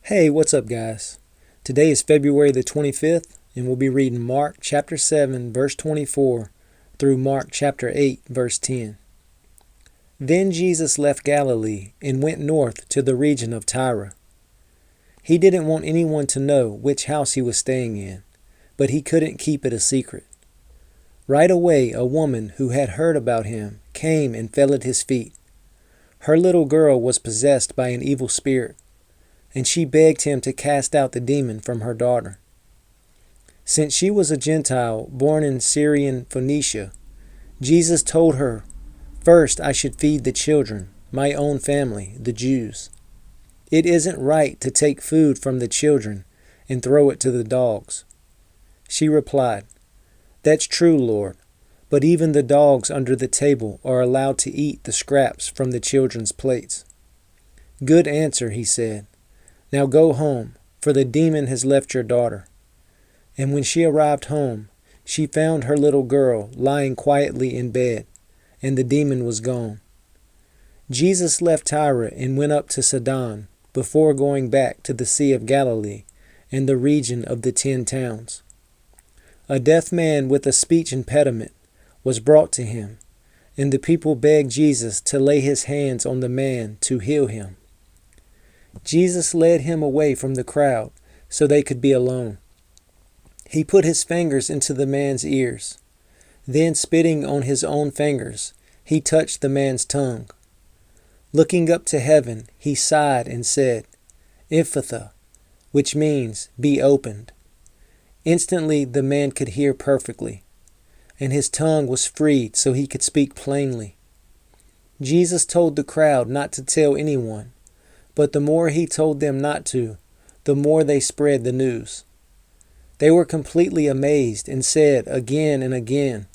Hey, what's up, guys? Today is February the 25th, and we'll be reading Mark chapter 7, verse 24, through Mark chapter 8, verse 10. Then Jesus left Galilee and went north to the region of Tyre. He didn't want anyone to know which house he was staying in, but he couldn't keep it a secret. Right away, a woman who had heard about him came and fell at his feet. Her little girl was possessed by an evil spirit, and she begged him to cast out the demon from her daughter. Since she was a Gentile born in Syrian Phoenicia, Jesus told her, "First I should feed the children, my own family, the Jews. It isn't right to take food from the children and throw it to the dogs." She replied, "That's true, Lord, but even the dogs under the table are allowed to eat the scraps from the children's plates." "Good answer," he said. "Now go home, for the demon has left your daughter." And when she arrived home, she found her little girl lying quietly in bed, and the demon was gone. Jesus left Tyre and went up to Sidon before going back to the Sea of Galilee and the region of the 10 towns. A deaf man with a speech impediment was brought to him, and the people begged Jesus to lay his hands on the man to heal him. Jesus led him away from the crowd so they could be alone. He put his fingers into the man's ears. Then, spitting on his own fingers, he touched the man's tongue. Looking up to heaven, he sighed and said, "Ephphatha," which means, "be opened." Instantly the man could hear perfectly, and his tongue was freed so he could speak plainly. Jesus told the crowd not to tell anyone, but the more he told them not to, the more they spread the news. They were completely amazed and said again and again,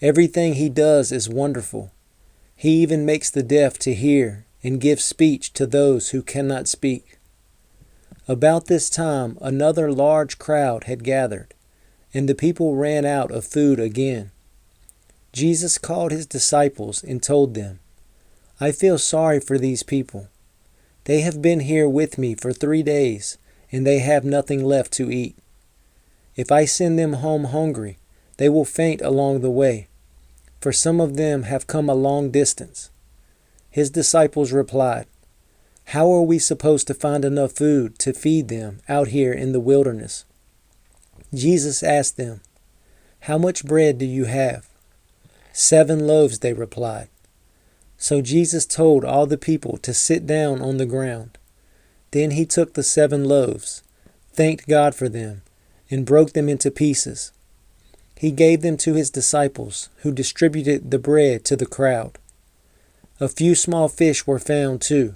"Everything he does is wonderful. He even makes the deaf to hear and gives speech to those who cannot speak." About this time, another large crowd had gathered, and the people ran out of food again. Jesus called his disciples and told them, "I feel sorry for these people. They have been here with me for 3 days, and they have nothing left to eat. If I send them home hungry, they will faint along the way, for some of them have come a long distance." His disciples replied, "How are we supposed to find enough food to feed them out here in the wilderness?" Jesus asked them, "How much bread do you have?" 7 loaves, they replied. So Jesus told all the people to sit down on the ground. Then he took the 7 loaves, thanked God for them, and broke them into pieces. He gave them to his disciples, who distributed the bread to the crowd. A few small fish were found too,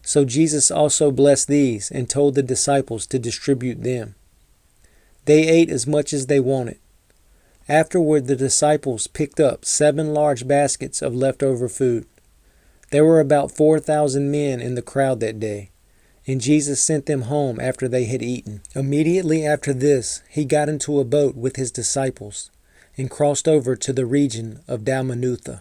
so Jesus also blessed these and told the disciples to distribute them. They ate as much as they wanted. Afterward, the disciples picked up 7 large baskets of leftover food. There were about 4,000 men in the crowd that day, and Jesus sent them home after they had eaten. Immediately after this, he got into a boat with his disciples and crossed over to the region of Dalmanutha.